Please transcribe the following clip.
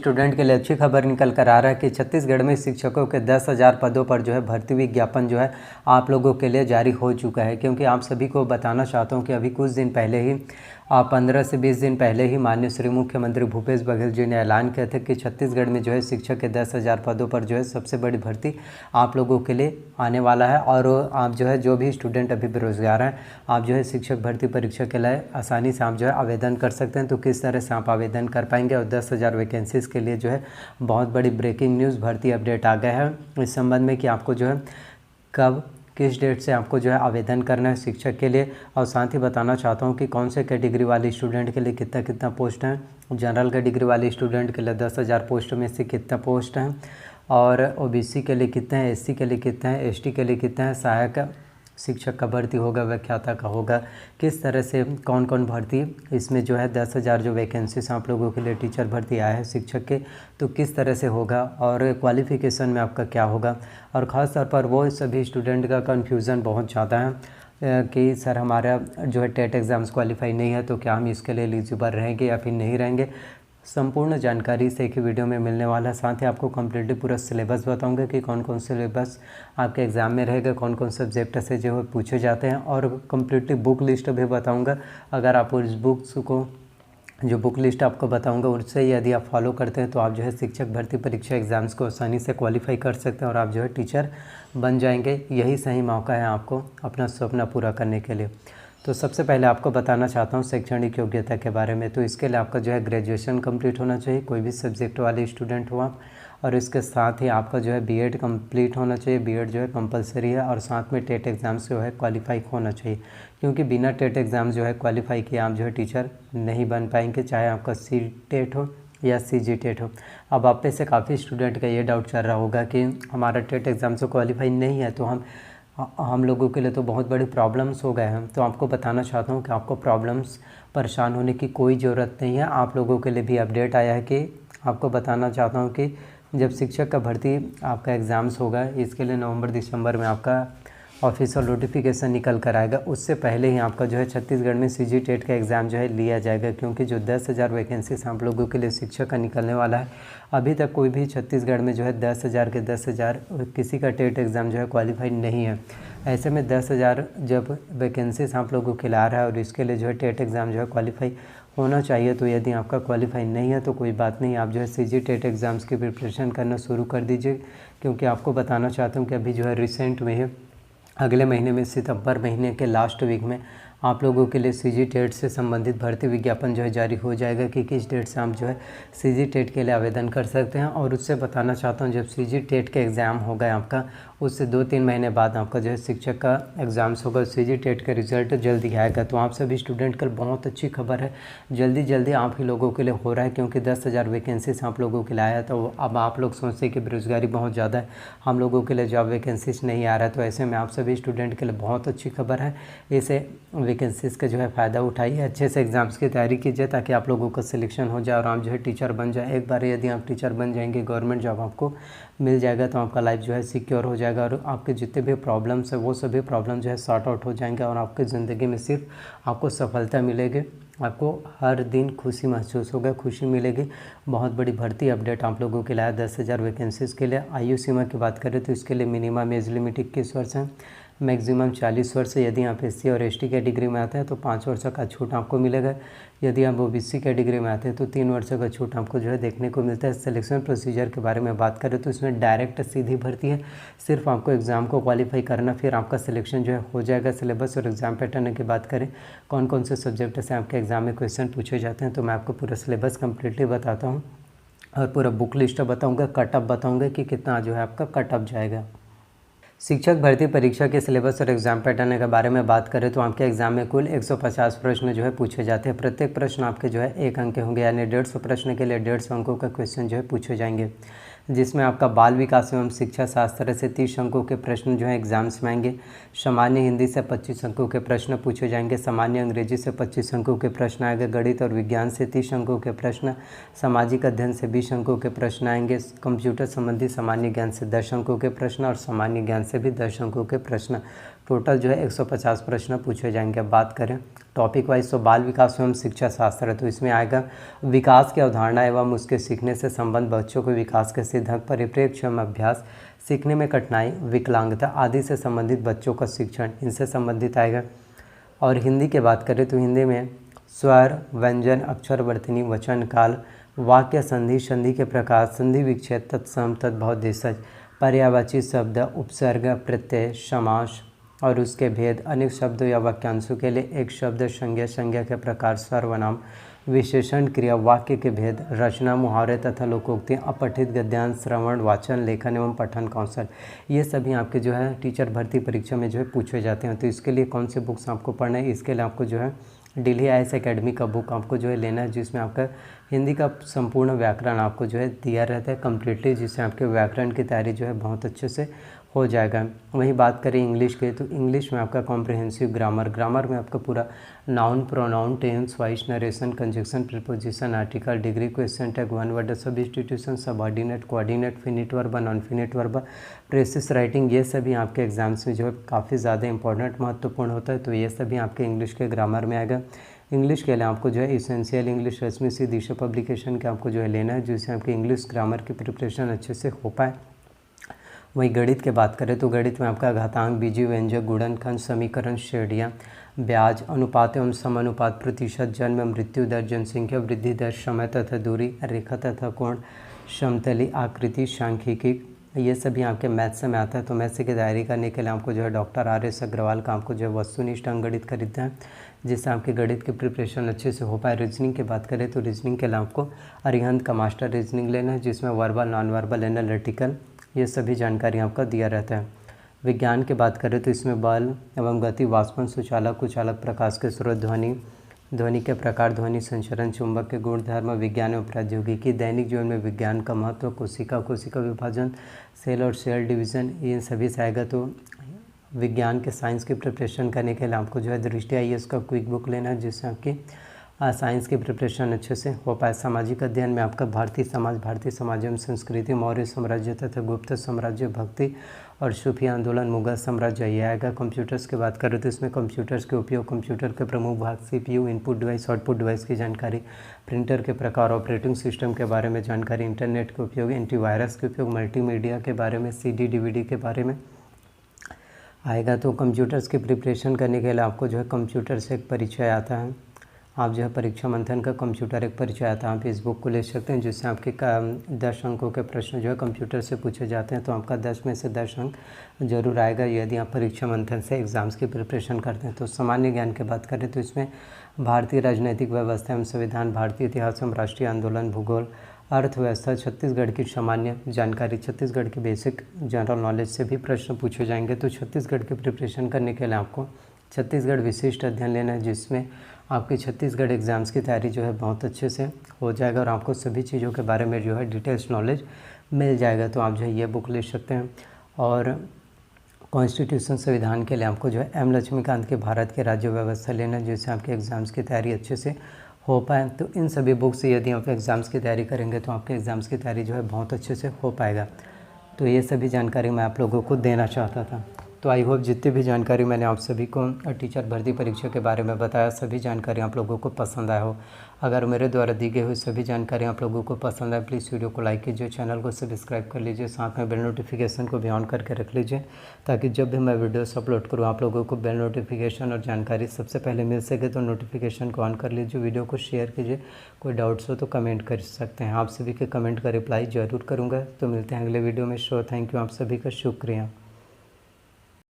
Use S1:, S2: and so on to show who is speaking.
S1: Student के लिए अच्छी खबर निकल कर आ रहा है कि छत्तीसगढ़ में शिक्षकों के 10,000 पदों पर जो है भर्ती विज्ञापन जो है आप लोगों के लिए जारी हो चुका है। क्योंकि आप सभी को बताना चाहता हूं कि अभी कुछ दिन पहले ही 15 से 20 दिन पहले ही माननीय श्री मुख्यमंत्री भूपेश बघेल जी ने ऐलान किया था कि छत्तीसगढ़ में जो है शिक्षक के 10,000 पदों पर जो है सबसे बड़ी भर्ती आप लोगों के लिए आने वाला है। और आप जो है जो भी स्टूडेंट अभी बेरोजगार हैं, आप जो है शिक्षक भर्ती परीक्षा के लिए आसानी से आप जो है आवेदन कर सकते हैं। तो किस तरह से आप आवेदन कर पाएंगे और 10,000 वैकेंसीज़ के लिए जो है बहुत बड़ी ब्रेकिंग न्यूज़ भर्ती अपडेट आ गया है इस संबंध में कि आपको जो है कब किस डेट से आपको जो है आवेदन करना है शिक्षक के लिए। और साथ ही बताना चाहता हूँ कि कौन से कैटेगरी वाले स्टूडेंट के लिए कितना कितना पोस्ट हैं। जनरल कैटेगरी वाले स्टूडेंट के लिए 10,000 पोस्ट में से कितना पोस्ट हैं, और ओबीसी के लिए कितने हैं, एससी के लिए कितने हैं, एसटी के लिए कितने हैं, सहायक शिक्षक का भर्ती होगा, व्याख्याता का होगा, किस तरह से कौन कौन भर्ती इसमें जो है 10,000 जो वैकेंसीज आप लोगों के लिए टीचर भर्ती आया है शिक्षक के, तो किस तरह से होगा और क्वालिफ़िकेशन में आपका क्या होगा। और ख़ास तौर पर वो सभी स्टूडेंट का कन्फ्यूज़न बहुत ज़्यादा है कि सर हमारा जो है टेट एग्ज़ाम्स क्वालिफाई नहीं है तो क्या हम इसके लिए एलिजिबल रहेंगे या फिर नहीं रहेंगे। संपूर्ण जानकारी से एक ही वीडियो में मिलने वाला है। साथ ही आपको कम्प्लीटली पूरा सिलेबस बताऊंगा कि कौन कौन सिलेबस आपके एग्ज़ाम में रहेगा, कौन कौन सब्जेक्ट से जो है पूछे जाते हैं, और कम्प्लीटली बुक लिस्ट भी बताऊंगा। अगर आप उस बुक्स को जो बुक लिस्ट आपको बताऊंगा उससे यदि आप फॉलो करते हैं तो आप जो है शिक्षक भर्ती परीक्षा एग्ज़ाम्स को आसानी से क्वालिफाई कर सकते हैं और आप जो है टीचर बन जाएंगे। यही सही मौका है आपको अपना सपना पूरा करने के लिए। तो सबसे पहले आपको बताना चाहता हूँ शैक्षणिक योग्यता के बारे में। तो इसके लिए आपका जो है ग्रेजुएशन कंप्लीट होना चाहिए, कोई भी सब्जेक्ट वाले स्टूडेंट हो आप, और इसके साथ ही आपका जो है बीएड कंप्लीट होना चाहिए। बीएड जो है कंपलसरी है, और साथ में टेट एग्ज़ाम जो है क्वालिफाई होना चाहिए, क्योंकि बिना टेट एग्ज़ाम जो है क्वालिफाई किए आप जो है टीचर नहीं बन पाएंगे, चाहे आपका सी टेट हो या सीजी टेट हो। अब आप में से काफ़ी स्टूडेंट का ये डाउट चल रहा होगा कि हमारा टेट एग्ज़ाम से क्वालिफाई नहीं है तो हम लोगों के लिए तो बहुत बड़ी प्रॉब्लम्स हो गए हैं। तो आपको बताना चाहता हूँ कि आपको प्रॉब्लम्स परेशान होने की कोई ज़रूरत नहीं है। आप लोगों के लिए भी अपडेट आया है कि आपको बताना चाहता हूँ कि जब शिक्षक का भर्ती आपका एग्ज़ाम्स होगा, इसके लिए नवंबर दिसंबर में आपका ऑफिशियल नोटिफिकेशन निकल कर आएगा। उससे पहले ही आपका जो है छत्तीसगढ़ में सीजी टेट का एग्ज़ाम जो है लिया जाएगा, क्योंकि जो 10,000 वैकेंसीज आप लोगों के लिए शिक्षक का निकलने वाला है, अभी तक कोई भी छत्तीसगढ़ में जो है 10,000 के 10,000 किसी का टेट एग्ज़ाम जो है क्वालिफाई नहीं है। ऐसे में 10,000 जब वैकेंसीज आप लोगों के लिए आ रहा है और इसके लिए जो है टेट एग्ज़ाम जो है क्वालिफाई होना चाहिए, तो यदि आपका क्वालिफाई नहीं है तो कोई बात नहीं, आप जो है सीजी टेट एग्ज़ाम्स की प्रिपरेशन करना शुरू कर दीजिए। क्योंकि आपको बताना चाहता हूँ कि अभी जो है रिसेंट में ही अगले महीने में सितंबर महीने के लास्ट वीक में आप लोगों के लिए सीजी टेट से संबंधित भर्ती विज्ञापन जो है जारी हो जाएगा कि किस डेट से आप जो है सीजी टेट के लिए आवेदन कर सकते हैं। और उससे बताना चाहता हूँ जब सीजी टेट का एग्ज़ाम होगा आपका, उससे 2-3 महीने बाद आपका जो है शिक्षक का एग्ज़ाम्स होगा, सीजी टेट का रिज़ल्ट जल्दी आएगा। तो आप सभी स्टूडेंट का बहुत अच्छी खबर है, जल्दी आप ही लोगों के लिए हो रहा है, क्योंकि 10,000 वैकेंसीज आप लोगों के लिए आया। तो अब आप लोग सोचते हैं कि बेरोज़गारी बहुत ज़्यादा है, हम लोगों के लिए जॉब वैकेंसीज नहीं आ रहा है। तो ऐसे में आप सभी स्टूडेंट के लिए बहुत अच्छी खबर है, इसे वैकेंसीज़ का जो है फ़ायदा उठाइए, अच्छे से एग्ज़ाम्स की तैयारी कीजिए ताकि आप लोगों का सिलेक्शन हो जाए और आप जो है टीचर बन जाए। एक बार यदि आप टीचर बन जाएंगे, गवर्नमेंट जॉब आपको मिल जाएगा, तो आपका लाइफ जो है सिक्योर हो जाएगा और आपके जितने भी प्रॉब्लम्स है वो सभी प्रॉब्लम जो है सॉर्ट आउट हो जाएंगे और आपकी ज़िंदगी में सिर्फ आपको सफलता मिलेगी, आपको हर दिन खुशी महसूस होगा, खुशी मिलेगी। बहुत बड़ी भर्ती अपडेट आप लोगों के लिए 10,000 वैकेंसीज़ के लिए। आयु सीमा की बात करें तो इसके लिए मिनिमम एज लिमिट 21 वर्ष है, मैक्सिमम 40 वर्ष है। यदि आप एससी और एसटी कैटेगरी में आते हैं तो 5 वर्ष का छूट आपको मिलेगा। यदि आप ओबीसी कैटेगरी में आते हैं तो 3 वर्ष का छूट आपको जो है देखने को मिलता है। सिलेक्शन प्रोसीजर के बारे में बात करें तो इसमें डायरेक्ट सीधी भर्ती है, सिर्फ आपको एग्ज़ाम को क्वालिफाई करना, फिर आपका सिलेक्शन जो है हो जाएगा। सिलेबस और एग्ज़ाम पैटर्न की बात करें, कौन कौन से सब्जेक्ट से आपके एग्ज़ाम में क्वेश्चन पूछे जाते हैं, तो मैं आपको पूरा सिलेबस कम्प्लीटली बताता हूँ और पूरा बुक लिस्ट बताऊँगा, कटअप बताऊँगा कि कितना जो है आपका कटअप जाएगा। शिक्षक भर्ती परीक्षा के सिलेबस और एग्ज़ाम पैटर्न के बारे में बात करें तो आपके एग्ज़ाम में कुल 150 प्रश्न जो है पूछे जाते हैं। प्रत्येक प्रश्न आपके जो है 1 अंक के होंगे, यानी 150 प्रश्न के लिए 150 अंकों का क्वेश्चन जो है पूछे जाएंगे। जिसमें आपका बाल विकास एवं शिक्षा शास्त्र से 30 अंकों के प्रश्न जो है एग्जाम्स में आएंगे। सामान्य हिंदी से 25 अंकों के प्रश्न पूछे जाएंगे। सामान्य अंग्रेजी से 25 अंकों के प्रश्न आएंगे। गणित और विज्ञान से 30 अंकों के प्रश्न। सामाजिक अध्ययन से 20 अंकों के प्रश्न आएंगे। कंप्यूटर संबंधी सामान्य ज्ञान से 10 अंकों के प्रश्न और सामान्य ज्ञान से भी 10 अंकों के प्रश्न। टोटल जो है 150 प्रश्न पूछे जाएंगे। अब बात करें टॉपिक वाइज तो बाल विकास एवं शिक्षा शास्त्र है, तो इसमें आएगा विकास की अवधारणा एवं उसके सीखने से संबंध, बच्चों को विकास के सिद्धांत, परिप्रेक्ष्य एवं अभ्यास, सीखने में कठिनाई, विकलांगता आदि से संबंधित बच्चों का शिक्षण, इनसे संबंधित आएगा। और हिंदी की बात करें तो हिंदी में स्वर, व्यंजन, अक्षर, वर्तनी, वचन, काल, वाक्य, संधि, संधि के प्रकार, संधि विच्छेद, तत्सम, तद्भव, देशज, पर्यायवाची शब्द, उपसर्ग, प्रत्यय, समास और उसके भेद, अनेक शब्दों या वाक्यांशों के लिए एक शब्द, संज्ञा, संज्ञा के प्रकार, सर्वनाम, विशेषण, क्रिया, वाक्य के भेद, रचना, मुहावरे तथा लोकोक्तियाँ, अपठित गद्यांश, श्रवण, वाचन, लेखन एवं पठन कौशल, ये सभी आपके जो है टीचर भर्ती परीक्षा में जो है पूछे जाते हैं। तो इसके लिए कौन से बुक्स आपको पढ़ना है, इसके लिए आपको जो है दिल्ली IAS एकेडमी का बुक आपको जो है लेना है, जिसमें आपका हिंदी का संपूर्ण व्याकरण आपको जो है दिया रहता है कम्प्लीटली, जिससे आपके व्याकरण की तैयारी जो है बहुत अच्छे से हो जाएगा। वहीं बात करें इंग्लिश के, तो इंग्लिश में आपका कॉम्प्रिहेंसिव ग्रामर, ग्रामर में आपका पूरा noun, pronoun, tense, voice, narration, conjunction, preposition, article, degree, question tag, one word, substitution, subordinate, coordinate, finite verb, non finite verb, precis writing, ये सभी आपके एग्जाम्स में जो है काफ़ी ज़्यादा इंपॉर्टेंट महत्वपूर्ण होता है। तो ये सभी आपके इंग्लिश के ग्रामर में आएगा। इंग्लिश के लिए आपको जो है इसेंशियल इंग्लिश रश्मि सी दिशा पब्लिकेशन के आपको जो है लेना है, जिससे आपकी इंग्लिश ग्रामर की प्रिपरेशन अच्छे से हो पाए। वहीं गणित की बात करें तो गणित में आपका घातांक, बीजीय व्यंजक, गुणनखंड, समीकरण, श्रेणियाँ, ब्याज, अनुपात एवं समानुपात, प्रतिशत, जन्म मृत्यु दर, जनसंख्या वृद्धि दर, समय तथा दूरी, रेखा तथा कोण, समतली आकृति, सांख्यिकी, ये सभी आपके मैथ्स में आता है। तो मैथ्स की तैयारी करने के लिए आपको जो है डॉक्टर RS अग्रवाल का आपको जो है वस्तुनिष्ठ अंक गणित खरीदना है, जिससे आपके गणित की प्रिपरेशन अच्छे से हो पाए। रीजनिंग की बात करें तो रीजनिंग के लिए आपको अरिहंत का मास्टर रीजनिंग लेना है, जिसमें वर्बल, नॉन वर्बल, एनालिटिकल, ये सभी जानकारी आपका दिया रहता है। विज्ञान की बात करें तो इसमें बल एवं गति, वाष्पन, सुचालक, कुचालक, प्रकाश के स्रोत, ध्वनि, ध्वनि के प्रकार, ध्वनि संचरण, चुंबक के गुणधर्म, विज्ञान एवं प्रौद्योगिकी, दैनिक जीवन में विज्ञान का महत्व, कोशिका, कोशिका विभाजन, सेल और सेल डिवीज़न, इन सभी से आएगा। तो विज्ञान के साइंस की प्रिपरेशन करने के लिए आपको जो है दृष्टि IAS का क्विक बुक लेना है, जिससे आपकी साइंस की प्रिपरेशन अच्छे से हो पाए। सामाजिक अध्ययन में आपका भारतीय समाज एवं संस्कृति, मौर्य साम्राज्य तथा गुप्त साम्राज्य, भक्ति और सूफी आंदोलन, मुगल साम्राज्य, ये आएगा। कंप्यूटर्स की बात करें तो इसमें कंप्यूटर्स के उपयोग, कंप्यूटर के प्रमुख भाग, CPU, input device, output device की जानकारी, प्रिंटर के प्रकार, ऑपरेटिंग सिस्टम के बारे में जानकारी, इंटरनेट के उपयोग, एंटीवायरस के उपयोग, मल्टीमीडिया के बारे में, CD DVD के बारे में आएगा। तो कंप्यूटर्स की प्रिपरेशन करने के लिए आपको जो है कंप्यूटर से एक परिचय आता है, आप जो है परीक्षा मंथन का कंप्यूटर एक परिचय आता है, आप इस बुक को ले सकते हैं, जिससे आपके 10 अंकों के प्रश्न जो है कंप्यूटर से पूछे जाते हैं। तो आपका 10 में से 10 अंक जरूर आएगा यदि आप परीक्षा मंथन से एग्ज़ाम्स की प्रिपरेशन करते हैं। तो सामान्य ज्ञान की बात करें तो इसमें भारतीय राजनीतिक व्यवस्था एवं संविधान, भारतीय इतिहास एवं राष्ट्रीय आंदोलन, भूगोल, अर्थव्यवस्था, छत्तीसगढ़ की सामान्य जानकारी, छत्तीसगढ़ के बेसिक जनरल नॉलेज से भी प्रश्न पूछे जाएंगे। तो छत्तीसगढ़ की प्रिपरेशन करने के लिए आपको छत्तीसगढ़ विशिष्ट अध्ययन लेना है, जिसमें आपकी छत्तीसगढ़ एग्ज़ाम्स की तैयारी जो है बहुत अच्छे से हो जाएगा और आपको सभी चीज़ों के बारे में जो है डिटेल्स नॉलेज मिल जाएगा। तो आप जो है ये बुक ले सकते हैं। और कॉन्स्टिट्यूशन संविधान के लिए आपको जो है M लक्ष्मीकांत के भारत के राज्य व्यवस्था लेना है, जिससे आपके एग्ज़ाम्स की तैयारी अच्छे से हो पाए। तो इन सभी बुक से यदि आप एग्ज़ाम्स की तैयारी करेंगे तो आपके एग्ज़ाम्स की तैयारी जो है बहुत अच्छे से हो पाएगा। तो ये सभी जानकारी मैं आप लोगों को देना चाहता था। तो आई होप जितनी भी जानकारी मैंने आप सभी को टीचर भर्ती परीक्षा के बारे में बताया, सभी जानकारी आप लोगों को पसंद आया हो। अगर मेरे द्वारा दी गई हुई सभी जानकारी आप लोगों को पसंद आए, प्लीज़ वीडियो को लाइक कीजिए, चैनल को सब्सक्राइब कर लीजिए, साथ में बेल नोटिफिकेशन को भी ऑन करके रख लीजिए, ताकि जब भी मैं वीडियोस अपलोड करूँ आप लोगों को बेल नोटिफिकेशन और जानकारी सबसे पहले मिल सके। तो नोटिफिकेशन को ऑन कर लीजिए, वीडियो को शेयर कीजिए, कोई डाउट्स हो तो कमेंट कर सकते हैं, आप सभी के कमेंट का रिप्लाई ज़रूर करूँगा। तो मिलते हैं अगले वीडियो में। थैंक यू, आप सभी का शुक्रिया।